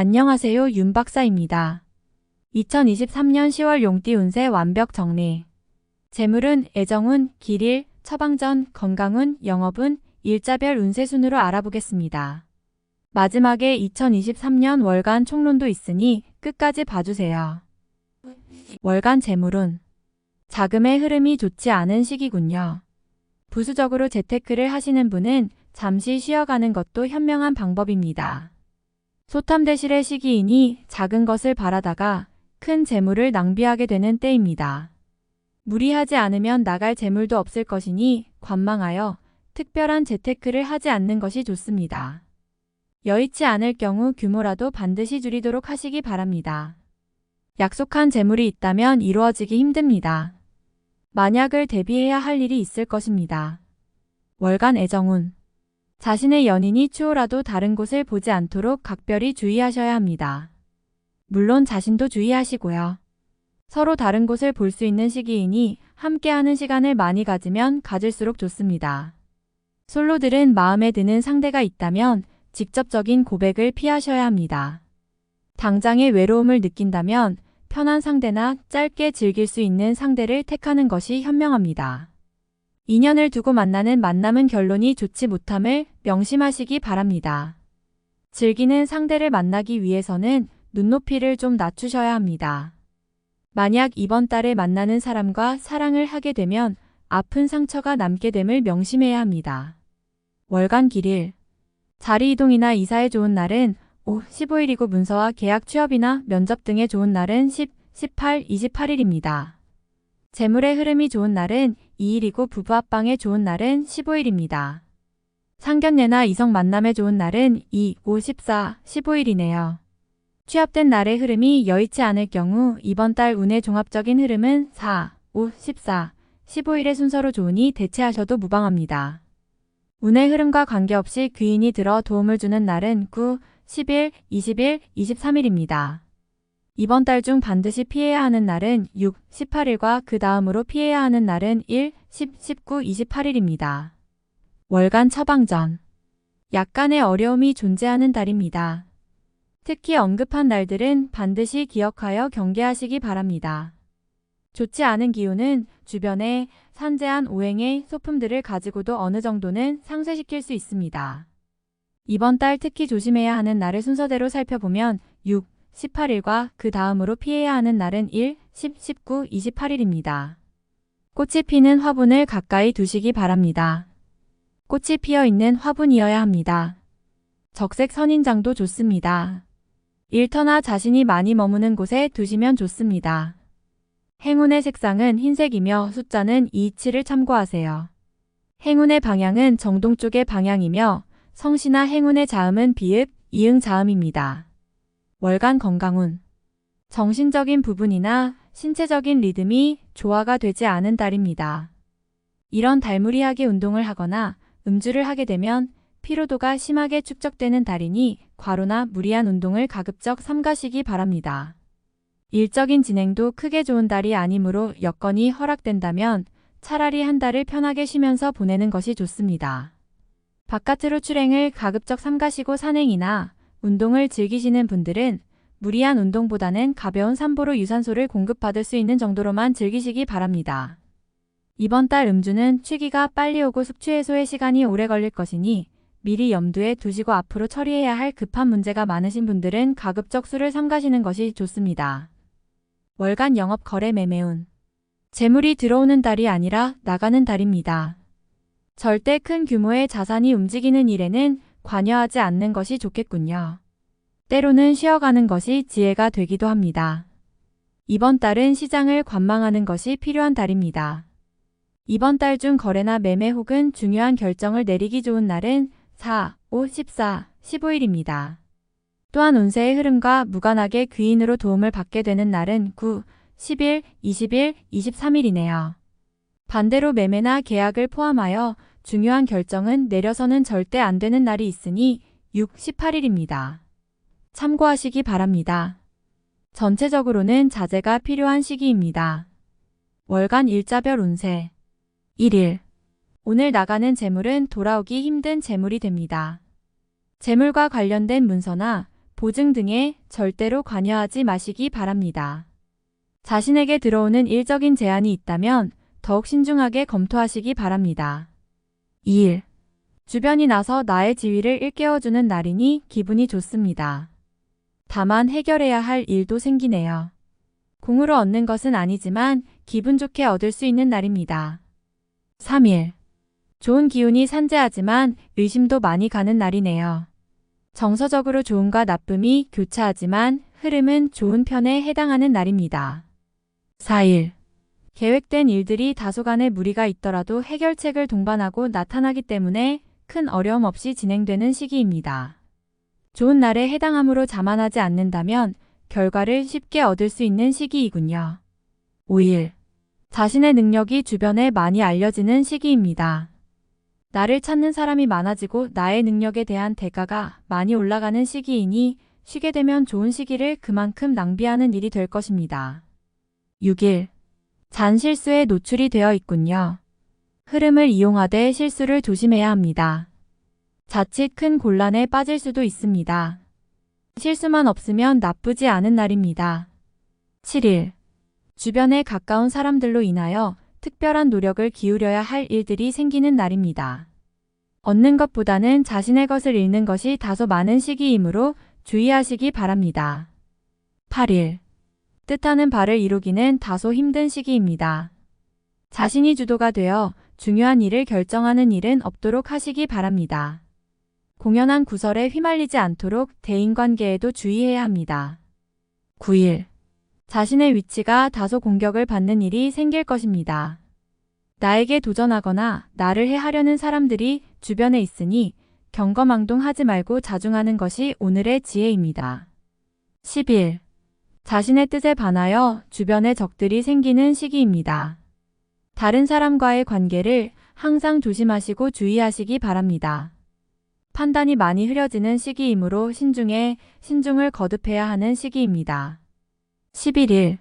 안녕하세요, 윤 박사입니다. 2023년 10월 용띠 운세 완벽 정리. 재물운, 애정운, 길일, 처방전, 건강운, 영업운, 일자별 운세 순으로 알아보겠습니다. 마지막에 2023년 월간 총론도 있으니 끝까지 봐주세요. 월간 재물운. 자금의 흐름이 좋지 않은 시기군요. 부수적으로 재테크를 하시는 분은 잠시 쉬어가는 것도 현명한 방법입니다. 소탐대실의 시기이니 작은 것을 바라다가 큰 재물을 낭비하게 되는 때입니다. 무리하지 않으면 나갈 재물도 없을 것이니 관망하여 특별한 재테크를 하지 않는 것이 좋습니다. 여의치 않을 경우 규모라도 반드시 줄이도록 하시기 바랍니다. 약속한 재물이 있다면 이루어지기 힘듭니다. 만약을 대비해야 할 일이 있을 것입니다. 월간 애정운. 자신의 연인이 추호라도 다른 곳을 보지 않도록 각별히 주의하셔야 합니다. 물론 자신도 주의하시고요. 서로 다른 곳을 볼 수 있는 시기이니 함께하는 시간을 많이 가지면 가질수록 좋습니다. 솔로들은 마음에 드는 상대가 있다면 직접적인 고백을 피하셔야 합니다. 당장의 외로움을 느낀다면 편한 상대나 짧게 즐길 수 있는 상대를 택하는 것이 현명합니다. 인연을 두고 만나는 만남은 결론이 좋지 못함을 명심하시기 바랍니다. 즐기는 상대를 만나기 위해서는 눈높이를 좀 낮추셔야 합니다. 만약 이번 달에 만나는 사람과 사랑을 하게 되면 아픈 상처가 남게 됨을 명심해야 합니다. 월간 길일. 자리 이동이나 이사에 좋은 날은 5, 15일이고 문서와 계약 취업이나 면접 등에 좋은 날은 10, 18, 28일입니다. 재물의 흐름이 좋은 날은 2일이고 부부 합방에 좋은 날은 15일입니다. 상견례나 이성 만남에 좋은 날은 2, 5, 14, 15일이네요. 취합된 날의 흐름이 여의치 않을 경우 이번 달 운의 종합적인 흐름은 4, 5, 14, 15일의 순서로 좋으니 대체하셔도 무방합니다. 운의 흐름과 관계없이 귀인이 들어 도움을 주는 날은 9, 10일, 20일, 23일입니다. 이번 달 중 반드시 피해야 하는 날은 6, 18일과 그 다음으로 피해야 하는 날은 1, 10, 19, 28일입니다. 월간 처방전. 약간의 어려움이 존재하는 달입니다. 특히 언급한 날들은 반드시 기억하여 경계하시기 바랍니다. 좋지 않은 기운은 주변에 산재한 오행의 소품들을 가지고도 어느 정도는 상쇄시킬 수 있습니다. 이번 달 특히 조심해야 하는 날을 순서대로 살펴보면 6, 18일과 그 다음으로 피해야 하는 날은 1, 10, 19, 28일입니다. 꽃이 피는 화분을 가까이 두시기 바랍니다. 꽃이 피어 있는 화분이어야 합니다. 적색 선인장도 좋습니다. 일터나 자신이 많이 머무는 곳에 두시면 좋습니다. 행운의 색상은 흰색이며 숫자는 2, 7을 참고하세요. 행운의 방향은 정동 쪽의 방향이며 성씨나 행운의 자음은 비읍, 이응 자음입니다. 월간 건강운. 정신적인 부분이나 신체적인 리듬이 조화가 되지 않은 달입니다. 이런 달무리하게 운동을 하거나 음주를 하게 되면 피로도가 심하게 축적되는 달이니 과로나 무리한 운동을 가급적 삼가시기 바랍니다. 일적인 진행도 크게 좋은 달이 아니므로 여건이 허락된다면 차라리 한 달을 편하게 쉬면서 보내는 것이 좋습니다. 바깥으로 출행을 가급적 삼가시고 산행이나 운동을 즐기시는 분들은 무리한 운동보다는 가벼운 산보로 유산소를 공급받을 수 있는 정도로만 즐기시기 바랍니다. 이번 달 음주는 취기가 빨리 오고 숙취 해소에 시간이 오래 걸릴 것이니 미리 염두에 두시고 앞으로 처리해야 할 급한 문제가 많으신 분들은 가급적 술을 삼가시는 것이 좋습니다. 월간 영업 거래 매매운. 재물이 들어오는 달이 아니라 나가는 달입니다. 절대 큰 규모의 자산이 움직이는 일에는 관여하지 않는 것이 좋겠군요. 때로는 쉬어가는 것이 지혜가 되기도 합니다. 이번 달은 시장을 관망하는 것이 필요한 달입니다. 이번 달 중 거래나 매매 혹은 중요한 결정을 내리기 좋은 날은 4, 5, 14, 15일입니다. 또한 운세의 흐름과 무관하게 귀인으로 도움을 받게 되는 날은 9, 10일, 20일, 23일이네요. 반대로 매매나 계약을 포함하여 중요한 결정은 내려서는 절대 안 되는 날이 있으니 6, 18일입니다. 참고하시기 바랍니다. 전체적으로는 자제가 필요한 시기입니다. 월간 일자별 운세. 1일. 오늘 나가는 재물은 돌아오기 힘든 재물이 됩니다. 재물과 관련된 문서나 보증 등에 절대로 관여하지 마시기 바랍니다. 자신에게 들어오는 일적인 제안이 있다면 더욱 신중하게 검토하시기 바랍니다. 2일. 주변이 나서 나의 지위를 일깨워주는 날이니 기분이 좋습니다. 다만 해결해야 할 일도 생기네요. 공으로 얻는 것은 아니지만 기분 좋게 얻을 수 있는 날입니다. 3일. 좋은 기운이 산재하지만 의심도 많이 가는 날이네요. 정서적으로 좋음과 나쁨이 교차하지만 흐름은 좋은 편에 해당하는 날입니다. 4일. 계획된 일들이 다소간의 무리가 있더라도 해결책을 동반하고 나타나기 때문에 큰 어려움 없이 진행되는 시기입니다. 좋은 날에 해당하므로 자만하지 않는다면 결과를 쉽게 얻을 수 있는 시기이군요. 5일. 자신의 능력이 주변에 많이 알려지는 시기입니다. 나를 찾는 사람이 많아지고 나의 능력에 대한 대가가 많이 올라가는 시기이니 쉬게 되면 좋은 시기를 그만큼 낭비하는 일이 될 것입니다. 6일. 잔실수에 노출이 되어 있군요. 흐름을 이용하되 실수를 조심해야 합니다. 자칫 큰 곤란에 빠질 수도 있습니다. 실수만 없으면 나쁘지 않은 날입니다. 7일. 주변에 가까운 사람들로 인하여 특별한 노력을 기울여야 할 일들이 생기는 날입니다. 얻는 것보다는 자신의 것을 잃는 것이 다소 많은 시기이므로 주의하시기 바랍니다. 8일. 뜻하는 바를 이루기는 다소 힘든 시기입니다. 자신이 주도가 되어 중요한 일을 결정하는 일은 없도록 하시기 바랍니다. 공연한 구설에 휘말리지 않도록 대인관계에도 주의해야 합니다. 9일. 자신의 위치가 다소 공격을 받는 일이 생길 것입니다. 나에게 도전하거나 나를 해하려는 사람들이 주변에 있으니 경거망동하지 말고 자중하는 것이 오늘의 지혜입니다. 10일. 자신의 뜻에 반하여 주변에 적들이 생기는 시기입니다. 다른 사람과의 관계를 항상 조심하시고 주의하시기 바랍니다. 판단이 많이 흐려지는 시기이므로 신중을 거듭해야 하는 시기입니다. 11일.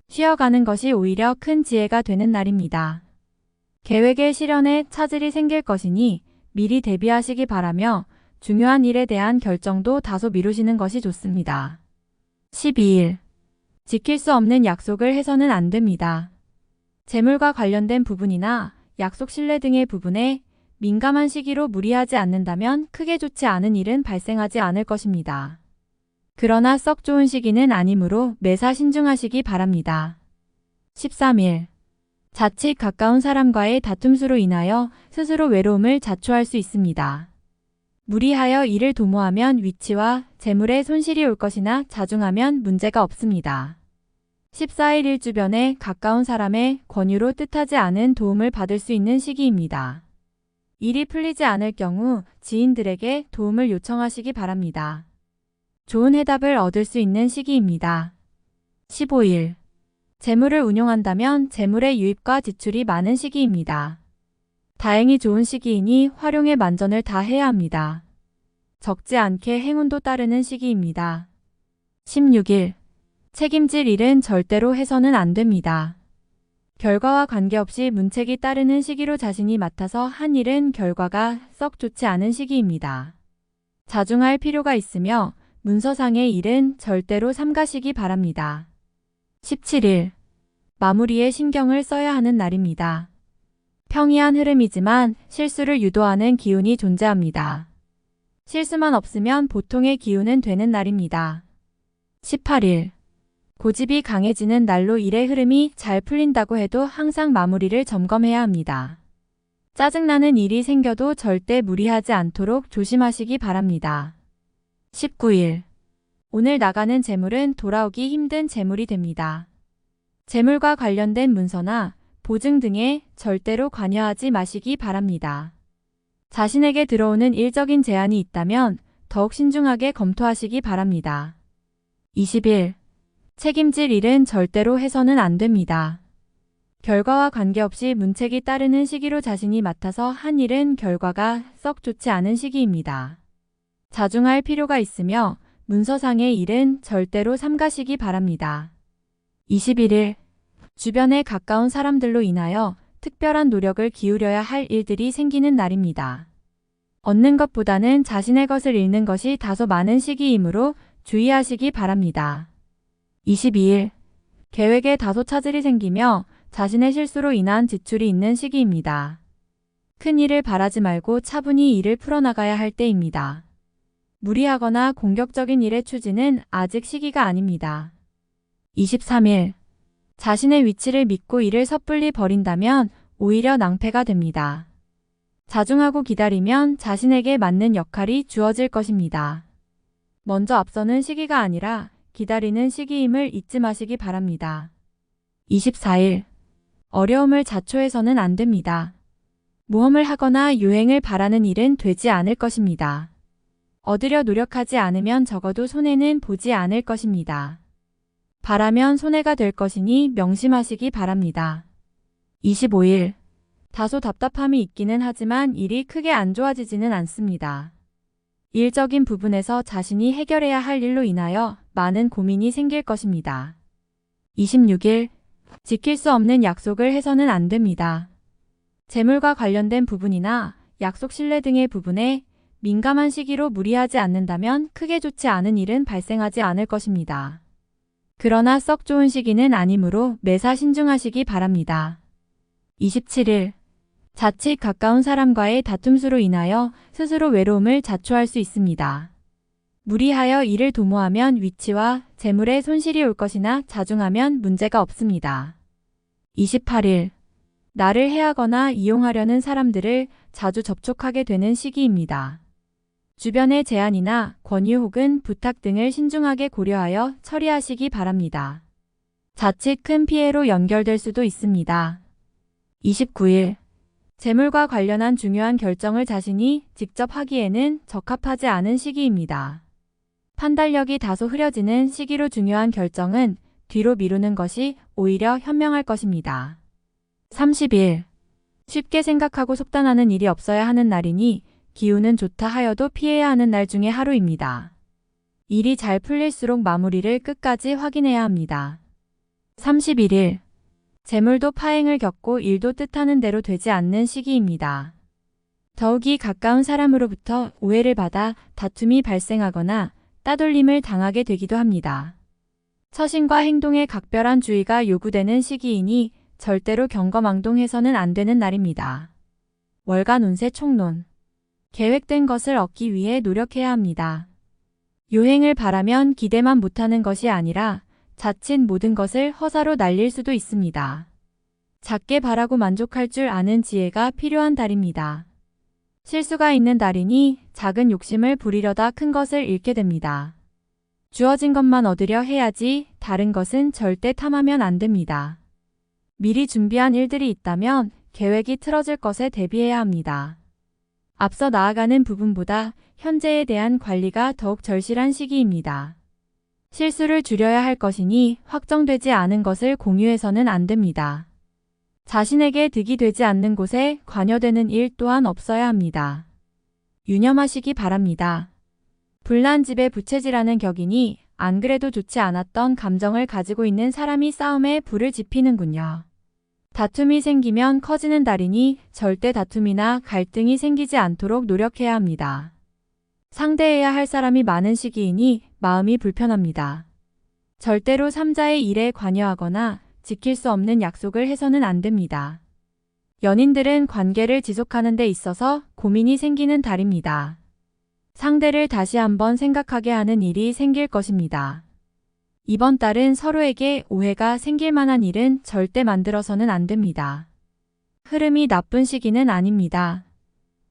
쉬어가는 것이 오히려 큰 지혜가 되는 날입니다. 계획의 실현에 차질이 생길 것이니 미리 대비하시기 바라며 중요한 일에 대한 결정도 다소 미루시는 것이 좋습니다. 12일. 지킬 수 없는 약속을 해서는 안 됩니다. 재물과 관련된 부분이나 약속 신뢰 등의 부분에 민감한 시기로 무리하지 않는다면 크게 좋지 않은 일은 발생하지 않을 것입니다. 그러나 썩 좋은 시기는 아니므로 매사 신중하시기 바랍니다. 13일. 자칫 가까운 사람과의 다툼수로 인하여 스스로 외로움을 자초할 수 있습니다. 무리하여 일을 도모하면 위치와 재물에 손실이 올 것이나 자중하면 문제가 없습니다. 14일 일 주변에 가까운 사람의 권유로 뜻하지 않은 도움을 받을 수 있는 시기입니다. 일이 풀리지 않을 경우 지인들에게 도움을 요청하시기 바랍니다. 좋은 해답을 얻을 수 있는 시기입니다. 15일. 재물을 운용한다면 재물의 유입과 지출이 많은 시기입니다. 다행히 좋은 시기이니 활용에 만전을 다해야 합니다. 적지 않게 행운도 따르는 시기입니다. 16일. 책임질 일은 절대로 해서는 안 됩니다. 결과와 관계없이 문책이 따르는 시기로 자신이 맡아서 한 일은 결과가 썩 좋지 않은 시기입니다. 자중할 필요가 있으며 문서상의 일은 절대로 삼가시기 바랍니다. 17일. 마무리에 신경을 써야 하는 날입니다. 평이한 흐름이지만 실수를 유도하는 기운이 존재합니다. 실수만 없으면 보통의 기운은 되는 날입니다. 18일. 고집이 강해지는 날로 일의 흐름이 잘 풀린다고 해도 항상 마무리를 점검해야 합니다. 짜증나는 일이 생겨도 절대 무리하지 않도록 조심하시기 바랍니다. 19일. 오늘 나가는 재물은 돌아오기 힘든 재물이 됩니다. 재물과 관련된 문서나 보증 등에 절대로 관여하지 마시기 바랍니다. 자신에게 들어오는 일적인 제안이 있다면 더욱 신중하게 검토하시기 바랍니다. 20일. 책임질 일은 절대로 해서는 안 됩니다. 결과와 관계없이 문책이 따르는 시기로 자신이 맡아서 한 일은 결과가 썩 좋지 않은 시기입니다. 자중할 필요가 있으며 문서상의 일은 절대로 삼가시기 바랍니다. 21일. 주변에 가까운 사람들로 인하여 특별한 노력을 기울여야 할 일들이 생기는 날입니다. 얻는 것보다는 자신의 것을 잃는 것이 다소 많은 시기이므로 주의하시기 바랍니다. 22일. 계획에 다소 차질이 생기며 자신의 실수로 인한 지출이 있는 시기입니다. 큰 일을 바라지 말고 차분히 일을 풀어나가야 할 때입니다. 무리하거나 공격적인 일의 추진은 아직 시기가 아닙니다. 23일. 자신의 위치를 믿고 일을 섣불리 버린다면 오히려 낭패가 됩니다. 자중하고 기다리면 자신에게 맞는 역할이 주어질 것입니다. 먼저 앞서는 시기가 아니라 기다리는 시기임을 잊지 마시기 바랍니다. 24일. 어려움을 자초해서는 안 됩니다. 모험을 하거나 유행을 바라는 일은 되지 않을 것입니다. 얻으려 노력하지 않으면 적어도 손해는 보지 않을 것입니다. 바라면 손해가 될 것이니 명심하시기 바랍니다. 25일. 다소 답답함이 있기는 하지만 일이 크게 안 좋아지지는 않습니다. 일적인 부분에서 자신이 해결해야 할 일로 인하여 많은 고민이 생길 것입니다. 26일. 지킬 수 없는 약속을 해서는 안 됩니다. 재물과 관련된 부분이나 약속 신뢰 등의 부분에 민감한 시기로 무리하지 않는다면 크게 좋지 않은 일은 발생하지 않을 것입니다. 그러나 썩 좋은 시기는 아니므로 매사 신중하시기 바랍니다. 27일. 자칫 가까운 사람과의 다툼수로 인하여 스스로 외로움을 자초할 수 있습니다. 무리하여 일을 도모하면 위치와 재물에 손실이 올 것이나 자중하면 문제가 없습니다. 28일. 나를 해하거나 이용하려는 사람들을 자주 접촉하게 되는 시기입니다. 주변의 제안이나 권유 혹은 부탁 등을 신중하게 고려하여 처리하시기 바랍니다. 자칫 큰 피해로 연결될 수도 있습니다. 29일. 재물과 관련한 중요한 결정을 자신이 직접 하기에는 적합하지 않은 시기입니다. 판단력이 다소 흐려지는 시기로 중요한 결정은 뒤로 미루는 것이 오히려 현명할 것입니다. 30일. 쉽게 생각하고 속단하는 일이 없어야 하는 날이니 기운은 좋다 하여도 피해야 하는 날 중에 하루입니다. 일이 잘 풀릴수록 마무리를 끝까지 확인해야 합니다. 31일. 재물도 파행을 겪고 일도 뜻하는 대로 되지 않는 시기입니다. 더욱이 가까운 사람으로부터 오해를 받아 다툼이 발생하거나 따돌림을 당하게 되기도 합니다. 처신과 행동에 각별한 주의가 요구되는 시기이니 절대로 경거망동해서는 안 되는 날입니다. 월간 운세 총론. 계획된 것을 얻기 위해 노력해야 합니다. 요행을 바라면 기대만 못하는 것이 아니라 자칫 모든 것을 허사로 날릴 수도 있습니다. 작게 바라고 만족할 줄 아는 지혜가 필요한 달입니다. 실수가 있는 달이니 작은 욕심을 부리려다 큰 것을 잃게 됩니다. 주어진 것만 얻으려 해야지 다른 것은 절대 탐하면 안 됩니다. 미리 준비한 일들이 있다면 계획이 틀어질 것에 대비해야 합니다. 앞서 나아가는 부분보다 현재에 대한 관리가 더욱 절실한 시기입니다. 실수를 줄여야 할 것이니 확정되지 않은 것을 공유해서는 안 됩니다. 자신에게 득이 되지 않는 곳에 관여되는 일 또한 없어야 합니다. 유념하시기 바랍니다. 불난집에 부채질하는 격이니 안 그래도 좋지 않았던 감정을 가지고 있는 사람이 싸움에 불을 지피는군요. 다툼이 생기면 커지는 달이니 절대 다툼이나 갈등이 생기지 않도록 노력해야 합니다. 상대해야 할 사람이 많은 시기이니 마음이 불편합니다. 절대로 3자의 일에 관여하거나 지킬 수 없는 약속을 해서는 안 됩니다. 연인들은 관계를 지속하는 데 있어서 고민이 생기는 달입니다. 상대를 다시 한번 생각하게 하는 일이 생길 것입니다. 이번 달은 서로에게 오해가 생길 만한 일은 절대 만들어서는 안 됩니다. 흐름이 나쁜 시기는 아닙니다.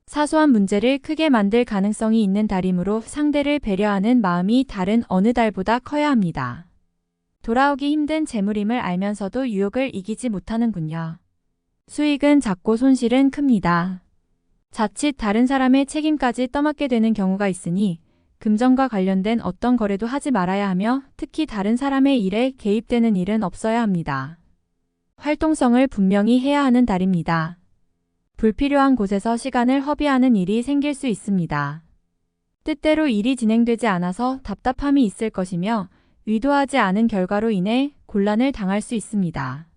사소한 문제를 크게 만들 가능성이 있는 달이므로 상대를 배려하는 마음이 다른 어느 달보다 커야 합니다. 돌아오기 힘든 재물임을 알면서도 유혹을 이기지 못하는군요. 수익은 작고 손실은 큽니다. 자칫 다른 사람의 책임까지 떠맡게 되는 경우가 있으니 금전과 관련된 어떤 거래도 하지 말아야 하며 특히 다른 사람의 일에 개입되는 일은 없어야 합니다. 활동성을 분명히 해야 하는 달입니다. 불필요한 곳에서 시간을 허비하는 일이 생길 수 있습니다. 뜻대로 일이 진행되지 않아서 답답함이 있을 것이며 의도하지 않은 결과로 인해 곤란을 당할 수 있습니다.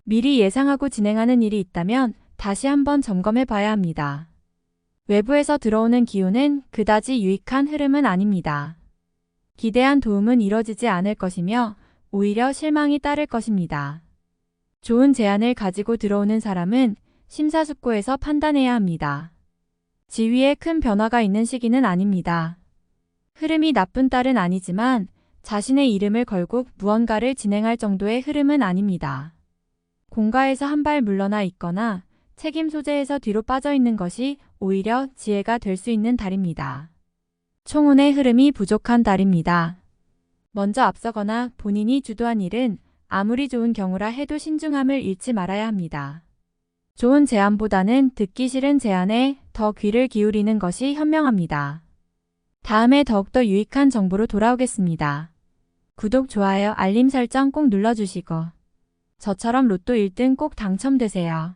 미리 예상하고 진행하는 일이 있다면 다시 한번 점검해 봐야 합니다. 외부에서 들어오는 기운은 그다지 유익한 흐름은 아닙니다. 기대한 도움은 이뤄지지 않을 것이며 오히려 실망이 따를 것입니다. 좋은 제안을 가지고 들어오는 사람은 심사숙고해서 판단해야 합니다. 지위에 큰 변화가 있는 시기는 아닙니다. 흐름이 나쁜 딸은 아니지만 자신의 이름을 걸고 무언가를 진행할 정도의 흐름은 아닙니다. 공가에서 한 발 물러나 있거나 책임 소재에서 뒤로 빠져 있는 것이 오히려 지혜가 될 수 있는 달입니다. 총운의 흐름이 부족한 달입니다. 먼저 앞서거나 본인이 주도한 일은 아무리 좋은 경우라 해도 신중함을 잃지 말아야 합니다. 좋은 제안보다는 듣기 싫은 제안에 더 귀를 기울이는 것이 현명합니다. 다음에 더욱더 유익한 정보로 돌아오겠습니다. 구독, 좋아요, 알림 설정 꼭 눌러주시고 저처럼 로또 1등 꼭 당첨되세요.